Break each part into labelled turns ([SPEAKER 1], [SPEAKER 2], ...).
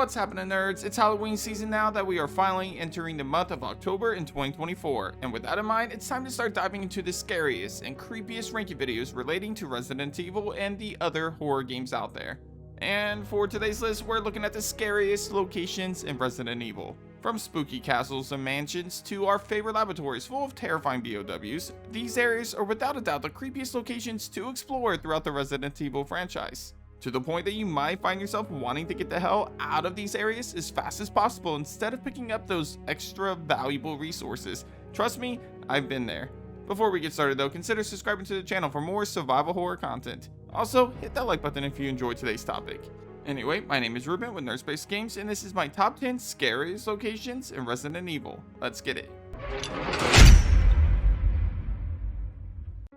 [SPEAKER 1] What's happening, nerds? It's Halloween season now that we are finally entering the month of October in 2024, and with that in mind, it's time to start diving into the scariest and creepiest ranking videos relating to Resident Evil and the other horror games out there. And for today's list, we're looking at the scariest locations in Resident Evil. From spooky castles and mansions to our favorite laboratories full of terrifying BOWs, these areas are without a doubt the creepiest locations to explore throughout the Resident Evil franchise. To the point that you might find yourself wanting to get the hell out of these areas as fast as possible instead of picking up those extra valuable resources. Trust me, I've been there. Before we get started though, consider subscribing to the channel for more survival horror content. Also, hit that like button if you enjoyed today's topic. Anyway, my name is Ruben with Nerdspace Games, and this is my top 10 scariest locations in Resident Evil. Let's get it.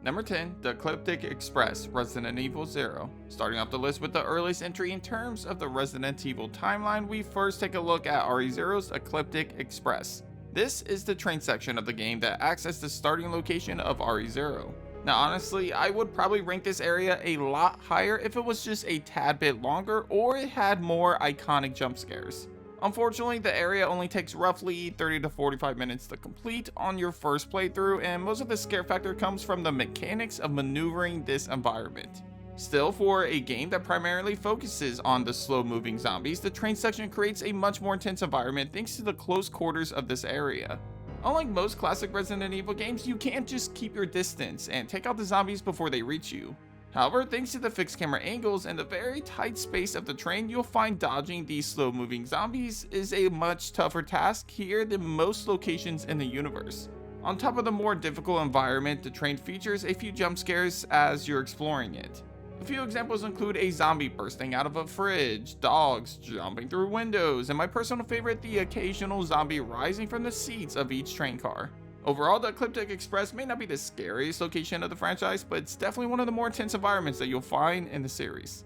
[SPEAKER 1] Number 10, the Ecliptic Express, Resident Evil 0. Starting off the list with the earliest entry in terms of the Resident Evil timeline, we first take a look at RE0's Ecliptic Express. This is the train section of the game that acts as the starting location of RE0. Now honestly, I would probably rank this area a lot higher if it was just a tad bit longer or it had more iconic jump scares. Unfortunately, the area only takes roughly 30 to 45 minutes to complete on your first playthrough, and most of the scare factor comes from the mechanics of maneuvering this environment. Still, for a game that primarily focuses on the slow-moving zombies, the train section creates a much more intense environment thanks to the close quarters of this area. Unlike most classic Resident Evil games, you can't just keep your distance and take out the zombies before they reach you. However, thanks to the fixed camera angles and the very tight space of the train, you'll find dodging these slow-moving zombies is a much tougher task here than most locations in the universe. On top of the more difficult environment, the train features a few jump scares as you're exploring it. A few examples include a zombie bursting out of a fridge, dogs jumping through windows, and my personal favorite, the occasional zombie rising from the seats of each train car. Overall, the Ecliptic Express may not be the scariest location of the franchise, but it's definitely one of the more intense environments that you'll find in the series.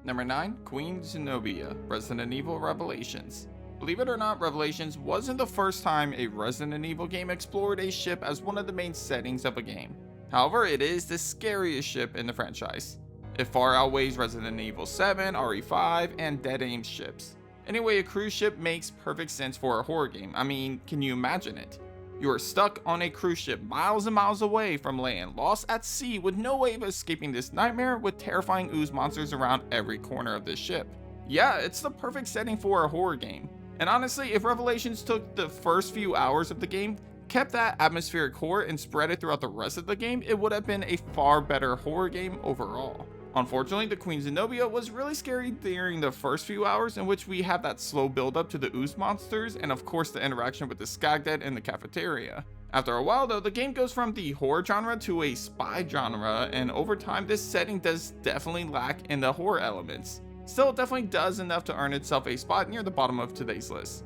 [SPEAKER 1] Number 9, Queen Zenobia, Resident Evil Revelations. Believe it or not, Revelations wasn't the first time a Resident Evil game explored a ship as one of the main settings of a game. However, it is the scariest ship in the franchise. It far outweighs Resident Evil 7, RE5, and Dead Aim ships. Anyway, a cruise ship makes perfect sense for a horror game. I mean, can you imagine it? You are stuck on a cruise ship miles and miles away from land, lost at sea with no way of escaping this nightmare with terrifying ooze monsters around every corner of this ship. Yeah, it's the perfect setting for a horror game. And honestly, if Revelations took the first few hours of the game, kept that atmospheric horror and spread it throughout the rest of the game, it would have been a far better horror game overall. Unfortunately, the Queen Zenobia was really scary during the first few hours, in which we have that slow build up to the ooze monsters and of course the interaction with the Skagdead in the cafeteria. After a while though, the game goes from the horror genre to a spy genre, and over time this setting does definitely lack in the horror elements. Still, it definitely does enough to earn itself a spot near the bottom of today's list.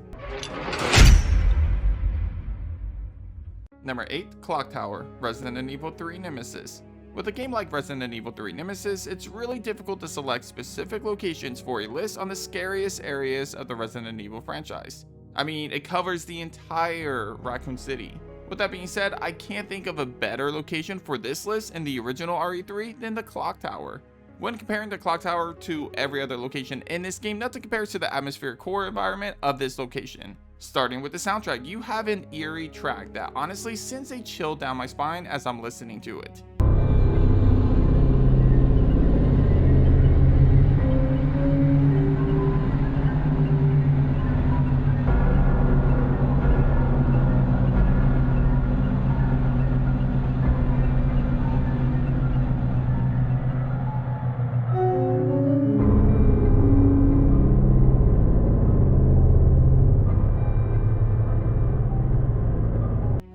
[SPEAKER 1] Number 8, Clock Tower, Resident Evil 3 Nemesis. With a game like Resident Evil 3 Nemesis, it's really difficult to select specific locations for a list on the scariest areas of the Resident Evil franchise. I mean, it covers the entire Raccoon City. With that being said, I can't think of a better location for this list in the original RE3 than the Clock Tower. When comparing the Clock Tower to every other location in this game, nothing compares to the atmospheric core environment of this location. Starting with the soundtrack, you have an eerie track that honestly sends a chill down my spine as I'm listening to it.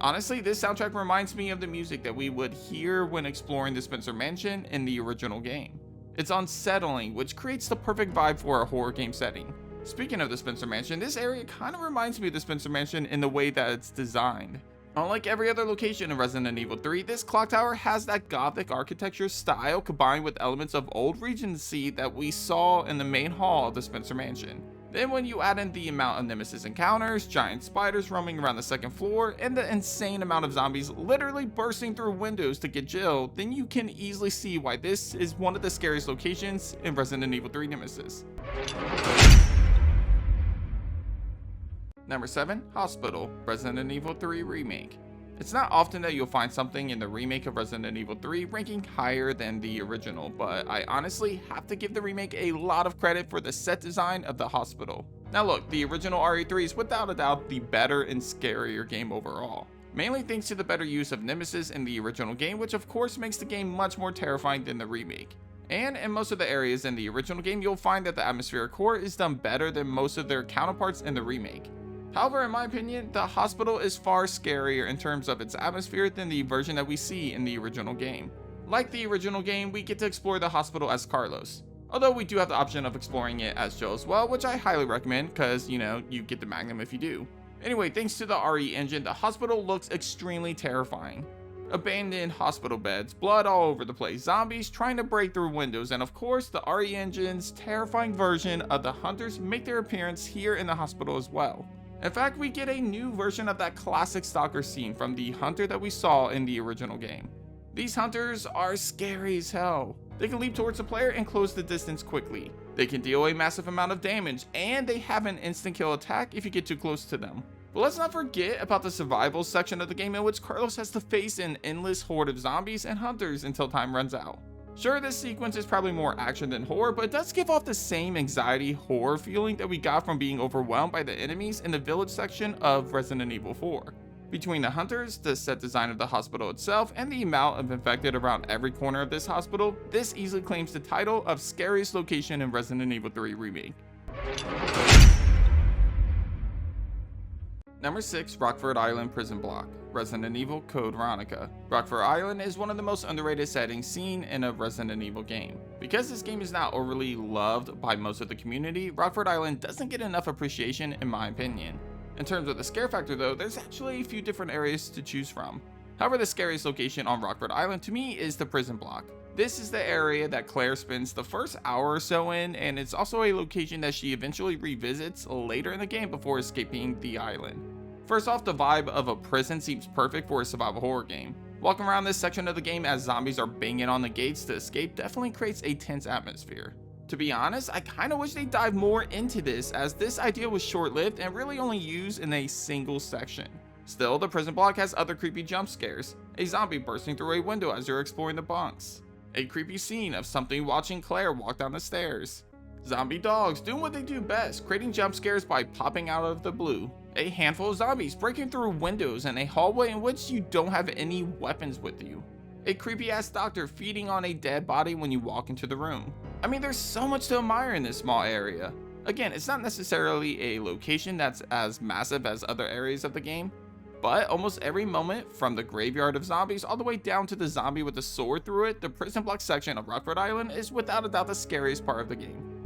[SPEAKER 1] Honestly, this soundtrack reminds me of the music that we would hear when exploring the Spencer Mansion in the original game. It's unsettling, which creates the perfect vibe for a horror game setting. Speaking of the Spencer Mansion, this area kind of reminds me of the Spencer Mansion in the way that it's designed. Unlike every other location in Resident Evil 3, this clock tower has that gothic architecture style combined with elements of old Regency that we saw in the main hall of the Spencer Mansion. Then when you add in the amount of Nemesis encounters, giant spiders roaming around the second floor, and the insane amount of zombies literally bursting through windows to get Jill, then you can easily see why this is one of the scariest locations in Resident Evil 3 Nemesis. Number 7. Hospital, Resident Evil 3 Remake. It's not often that you'll find something in the remake of Resident Evil 3 ranking higher than the original, but I honestly have to give the remake a lot of credit for the set design of the hospital. Now look, the original RE3 is without a doubt the better and scarier game overall, mainly thanks to the better use of Nemesis in the original game, which of course makes the game much more terrifying than the remake. And in most of the areas in the original game, you'll find that the atmospheric horror is done better than most of their counterparts in the remake. However, in my opinion, the hospital is far scarier in terms of its atmosphere than the version that we see in the original game. Like the original game, we get to explore the hospital as Carlos, although we do have the option of exploring it as Jill as well, which I highly recommend because, you get the Magnum if you do. Anyway, thanks to the RE engine, the hospital looks extremely terrifying. Abandoned hospital beds, blood all over the place, zombies trying to break through windows, and of course, the RE engine's terrifying version of the hunters make their appearance here in the hospital as well. In fact, we get a new version of that classic stalker scene from the hunter that we saw in the original game. These hunters are scary as hell. They can leap towards the player and close the distance quickly. They can deal a massive amount of damage, and they have an instant kill attack if you get too close to them. But let's not forget about the survival section of the game in which Carlos has to face an endless horde of zombies and hunters until time runs out. Sure, this sequence is probably more action than horror, but it does give off the same anxiety horror feeling that we got from being overwhelmed by the enemies in the village section of Resident Evil 4. Between the hunters, the set design of the hospital itself, and the amount of infected around every corner of this hospital, this easily claims the title of scariest location in Resident Evil 3 Remake. Number 6. Rockfort Island Prison Block, Resident Evil Code Veronica. Rockfort Island is one of the most underrated settings seen in a Resident Evil game. Because this game is not overly loved by most of the community, Rockfort Island doesn't get enough appreciation in my opinion. In terms of the scare factor though, there's actually a few different areas to choose from. However, the scariest location on Rockfort Island to me is the prison block. This is the area that Claire spends the first hour or so in, and it's also a location that she eventually revisits later in the game before escaping the island. First off, the vibe of a prison seems perfect for a survival horror game. Walking around this section of the game as zombies are banging on the gates to escape definitely creates a tense atmosphere. To be honest, I kinda wish they dived more into this, as this idea was short-lived and really only used in a single section. Still, the prison block has other creepy jump scares, a zombie bursting through a window as you're exploring the bunks, a creepy scene of something watching Claire walk down the stairs, zombie dogs doing what they do best, creating jump scares by popping out of the blue, a handful of zombies breaking through windows in a hallway in which you don't have any weapons with you, a creepy ass doctor feeding on a dead body when you walk into the room. I mean, there's so much to admire in this small area. Again, it's not necessarily a location that's as massive as other areas of the game, but almost every moment, from the graveyard of zombies all the way down to the zombie with a sword through it, the prison block section of Rockfort Island is without a doubt the scariest part of the game.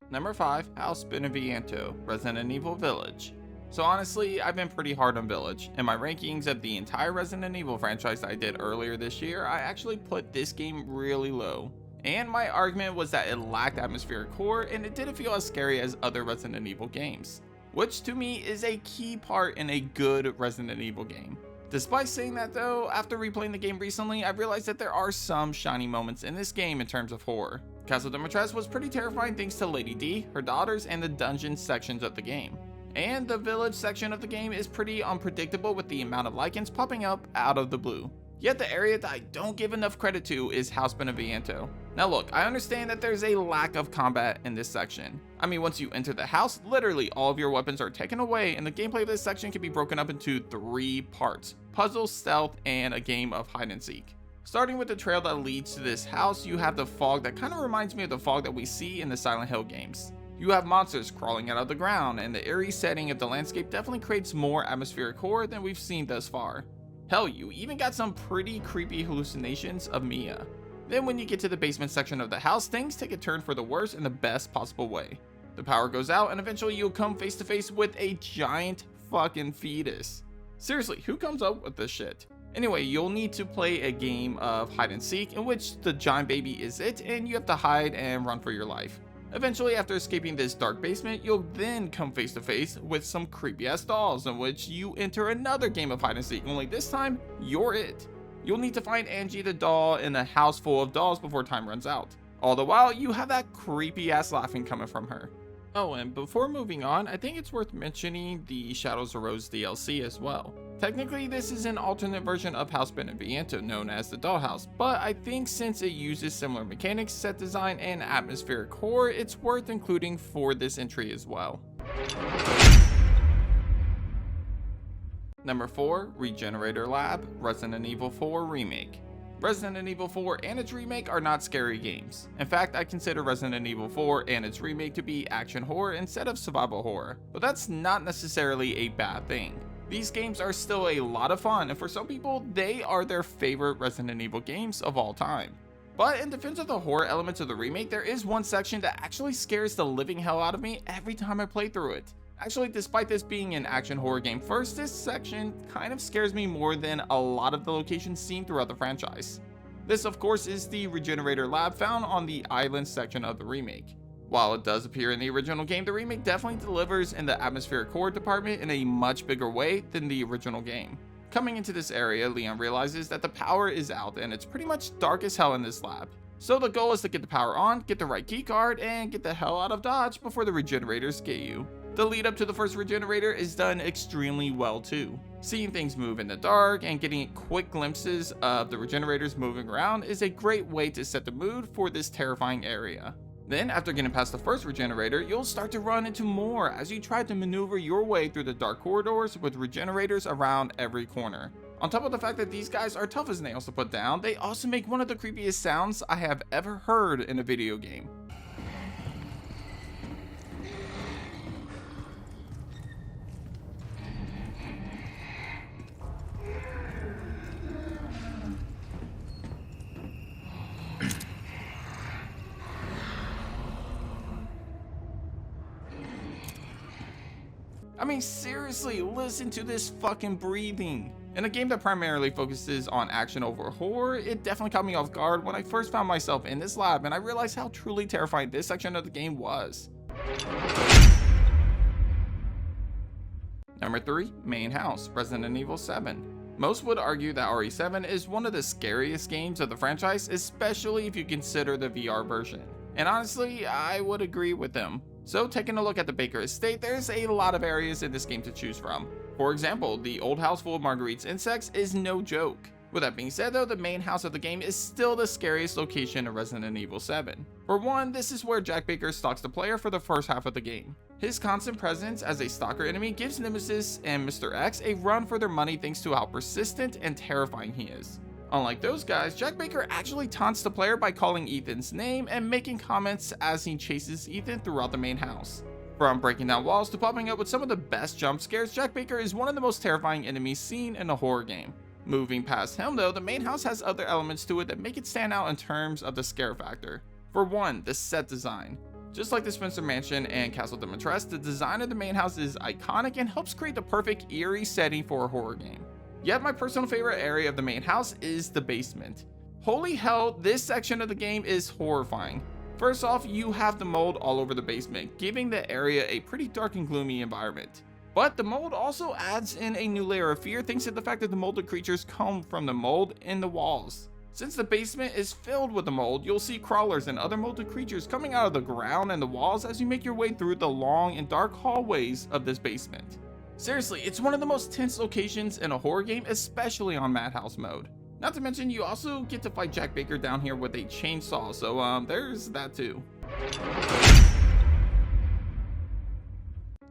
[SPEAKER 1] Number 5. House Beneviento, Resident Evil Village. So honestly, I've been pretty hard on Village. In my rankings of the entire Resident Evil franchise that I did earlier this year, I actually put this game really low. And my argument was that it lacked atmospheric horror and it didn't feel as scary as other Resident Evil games, which to me is a key part in a good Resident Evil game. Despite saying that though, after replaying the game recently, I realized that there are some shiny moments in this game in terms of horror. Castle Dimitrescu was pretty terrifying thanks to Lady D, her daughters, and the dungeon sections of the game. And the village section of the game is pretty unpredictable with the amount of lichens popping up out of the blue. Yet the area that I don't give enough credit to is House Beneviento. Now look, I understand that there's a lack of combat in this section. I mean, once you enter the house, literally all of your weapons are taken away and the gameplay of this section can be broken up into 3 parts: puzzle, stealth, and a game of hide and seek. Starting with the trail that leads to this house, you have the fog that kind of reminds me of the fog that we see in the Silent Hill games. You have monsters crawling out of the ground, and the eerie setting of the landscape definitely creates more atmospheric horror than we've seen thus far. Hell, you even got some pretty creepy hallucinations of Mia. Then when you get to the basement section of the house, things take a turn for the worse in the best possible way. The power goes out and eventually you'll come face to face with a giant fucking fetus. Seriously, who comes up with this shit? Anyway, you'll need to play a game of hide and seek in which the giant baby is it and you have to hide and run for your life. Eventually, after escaping this dark basement, you'll then come face to face with some creepy ass dolls in which you enter another game of hide and seek, only this time, you're it. You'll need to find Angie the doll in a house full of dolls before time runs out. All the while, you have that creepy ass laughing coming from her. Oh, and before moving on, I think it's worth mentioning the Shadows of Rose DLC as well. Technically, this is an alternate version of House Beneviento known as the Dollhouse, but I think since it uses similar mechanics, set design, and atmospheric horror, it's worth including for this entry as well. Number 4, Regenerador Lab, Resident Evil 4 Remake. Resident Evil 4 and its remake are not scary games. In fact, I consider Resident Evil 4 and its remake to be action horror instead of survival horror, but that's not necessarily a bad thing. These games are still a lot of fun, and for some people, they are their favorite Resident Evil games of all time. But in defense of the horror elements of the remake, there is one section that actually scares the living hell out of me every time I play through it. Actually, despite this being an action horror game first, this section kind of scares me more than a lot of the locations seen throughout the franchise. This, of course, is the Regenerador Lab found on the island section of the remake. While it does appear in the original game, the remake definitely delivers in the atmospheric horror department in a much bigger way than the original game. Coming into this area, Leon realizes that the power is out and it's pretty much dark as hell in this lab. So the goal is to get the power on, get the right keycard, and get the hell out of Dodge before the Regenerators get you. The lead up to the first Regenerator is done extremely well too. Seeing things move in the dark and getting quick glimpses of the Regenerators moving around is a great way to set the mood for this terrifying area. Then, after getting past the first Regenerator, you'll start to run into more as you try to maneuver your way through the dark corridors with Regenerators around every corner. On top of the fact that these guys are tough as nails to put down, they also make one of the creepiest sounds I have ever heard in a video game. I mean, seriously, listen to this fucking breathing. In a game that primarily focuses on action over horror, it definitely caught me off guard when I first found myself in this lab and I realized how truly terrifying this section of the game was. Number 3, Main House, Resident Evil 7. Most would argue that RE7 is one of the scariest games of the franchise, especially if you consider the VR version. And honestly, I would agree with them. So taking a look at the Baker estate, there's a lot of areas in this game to choose from. For example, the old house full of Marguerite's insects is no joke. With that being said though, the main house of the game is still the scariest location in Resident Evil 7. For one, this is where Jack Baker stalks the player for the first half of the game. His constant presence as a stalker enemy gives Nemesis and Mr. X a run for their money thanks to how persistent and terrifying he is. Unlike those guys, Jack Baker actually taunts the player by calling Ethan's name and making comments as he chases Ethan throughout the main house. From breaking down walls to popping up with some of the best jump scares, Jack Baker is one of the most terrifying enemies seen in a horror game. Moving past him though, the main house has other elements to it that make it stand out in terms of the scare factor. For one, the set design. Just like the Spencer Mansion and Castle Dimitrescu, the design of the main house is iconic and helps create the perfect eerie setting for a horror game. Yet my personal favorite area of the main house is the basement. Holy hell, this section of the game is horrifying. First off, you have the mold all over the basement, giving the area a pretty dark and gloomy environment. But the mold also adds in a new layer of fear thanks to the fact that the molded creatures come from the mold in the walls. Since the basement is filled with the mold, you'll see crawlers and other molded creatures coming out of the ground and the walls as you make your way through the long and dark hallways of this basement. Seriously, it's one of the most tense locations in a horror game, especially on Madhouse mode. Not to mention, you also get to fight Jack Baker down here with a chainsaw, so there's that too.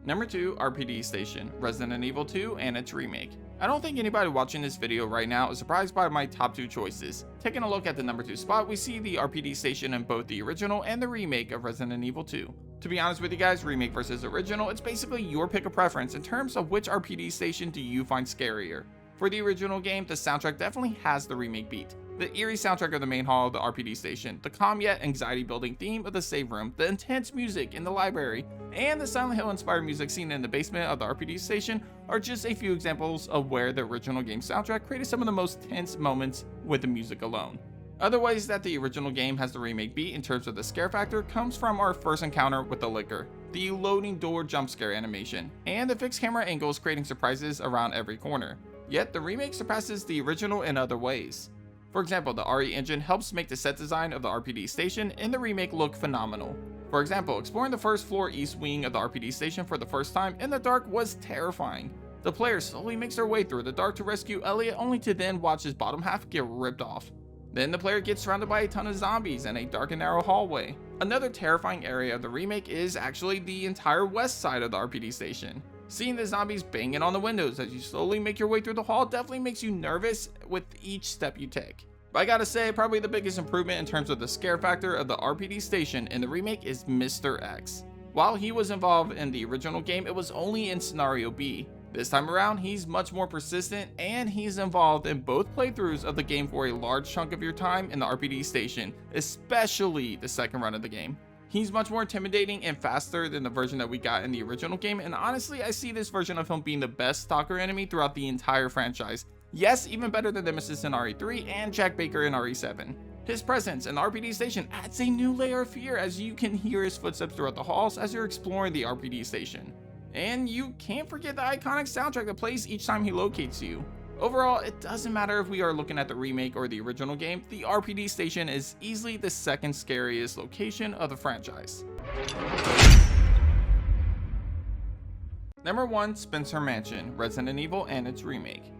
[SPEAKER 1] Number 2, RPD Station, Resident Evil 2 and its remake. I don't think anybody watching this video right now is surprised by my top 2 choices. Taking a look at the number 2 spot, we see the RPD Station in both the original and the remake of Resident Evil 2. To be honest with you guys, remake versus original, it's basically your pick of preference in terms of which RPD station do you find scarier. For the original game, the soundtrack definitely has the remake beat. The eerie soundtrack of the main hall of the RPD station, the calm yet anxiety-building theme of the save room, the intense music in the library, and the Silent Hill-inspired music seen in the basement of the RPD station are just a few examples of where the original game soundtrack created some of the most tense moments with the music alone. Other ways that the original game has the remake beat in terms of the scare factor comes from our first encounter with the Licker, the loading door jump scare animation, and the fixed camera angles creating surprises around every corner. Yet the remake surpasses the original in other ways. For example, the RE engine helps make the set design of the RPD station in the remake look phenomenal. For example, exploring the first floor east wing of the RPD station for the first time in the dark was terrifying. The player slowly makes their way through the dark to rescue Elliot, only to then watch his bottom half get ripped off. Then the player gets surrounded by a ton of zombies in a dark and narrow hallway. Another terrifying area of the remake is actually the entire west side of the RPD station. Seeing the zombies banging on the windows as you slowly make your way through the hall definitely makes you nervous with each step you take. But I gotta say, probably the biggest improvement in terms of the scare factor of the RPD station in the remake is Mr. X. While he was involved in the original game, it was only in Scenario B. This time around, he's much more persistent, and he's involved in both playthroughs of the game for a large chunk of your time in the RPD station, especially the second run of the game. He's much more intimidating and faster than the version that we got in the original game, and honestly, I see this version of him being the best stalker enemy throughout the entire franchise. Yes, even better than Nemesis in RE3 and Jack Baker in RE7. His presence in the RPD station adds a new layer of fear as you can hear his footsteps throughout the halls as you're exploring the RPD station. And you can't forget the iconic soundtrack that plays each time he locates you. Overall, it doesn't matter if we are looking at the remake or the original game, the RPD station is easily the second scariest location of the franchise. Number 1, Spencer Mansion, Resident Evil and its remake.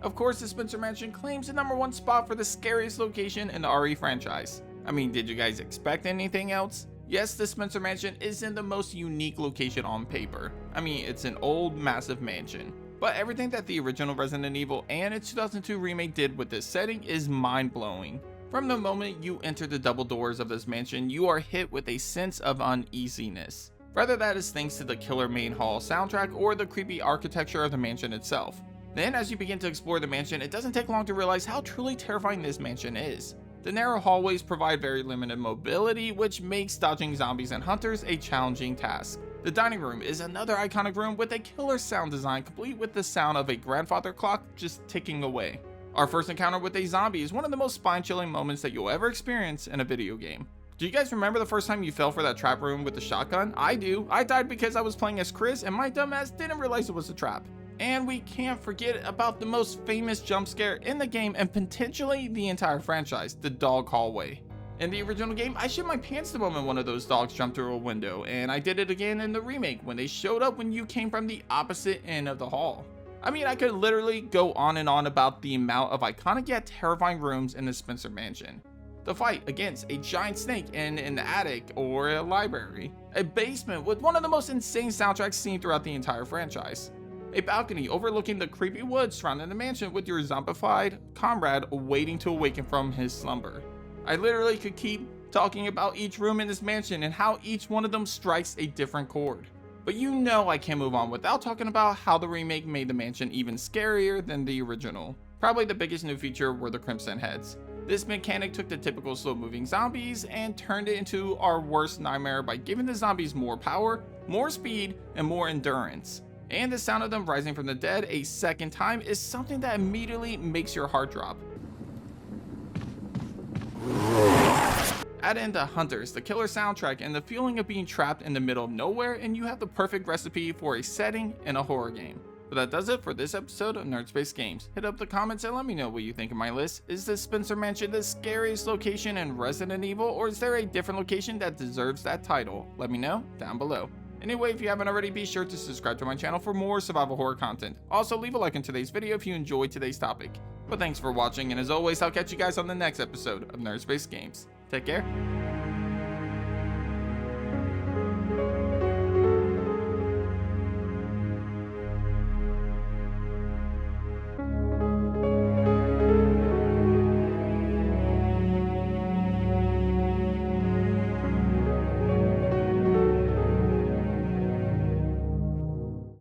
[SPEAKER 1] Of course, the Spencer Mansion claims the number 1 spot for the scariest location in the RE franchise. I mean, did you guys expect anything else? Yes, the Spencer Mansion isn't the most unique location on paper. I mean, it's an old, massive mansion. But everything that the original Resident Evil and its 2002 remake did with this setting is mind-blowing. From the moment you enter the double doors of this mansion, you are hit with a sense of uneasiness. Whether that is thanks to the killer main hall soundtrack or the creepy architecture of the mansion itself. Then as you begin to explore the mansion, it doesn't take long to realize how truly terrifying this mansion is. The narrow hallways provide very limited mobility, which makes dodging zombies and hunters a challenging task. The dining room is another iconic room with a killer sound design, complete with the sound of a grandfather clock just ticking away. Our first encounter with a zombie is one of the most spine-chilling moments that you'll ever experience in a video game. Do you guys remember the first time you fell for that trap room with the shotgun? I do. I died because I was playing as Chris and my dumbass didn't realize it was a trap. And we can't forget about the most famous jump scare in the game and potentially the entire franchise, the dog hallway. In the original game, I shit my pants the moment one of those dogs jumped through a window, and I did it again in the remake when they showed up when you came from the opposite end of the hall. I mean, I could literally go on and on about the amount of iconic yet terrifying rooms in the Spencer Mansion. The fight against a giant snake in an attic or a library. A basement with one of the most insane soundtracks seen throughout the entire franchise. A balcony overlooking the creepy woods surrounding the mansion with your zombified comrade waiting to awaken from his slumber. I literally could keep talking about each room in this mansion and how each one of them strikes a different chord. But you know I can't move on without talking about how the remake made the mansion even scarier than the original. Probably the biggest new feature were the Crimson Heads. This mechanic took the typical slow-moving zombies and turned it into our worst nightmare by giving the zombies more power, more speed, and more endurance. And the sound of them rising from the dead a second time is something that immediately makes your heart drop. Add in the Hunters, the killer soundtrack, and the feeling of being trapped in the middle of nowhere, and you have the perfect recipe for a setting in a horror game. But that does it for this episode of Nerd Space Games. Hit up the comments and let me know what you think of my list. Is the Spencer Mansion the scariest location in Resident Evil, or is there a different location that deserves that title? Let me know down below. Anyway, if you haven't already, be sure to subscribe to my channel for more survival horror content. Also, leave a like on today's video if you enjoyed today's topic. But thanks for watching, and as always, I'll catch you guys on the next episode of Nerd Space Games. Take care.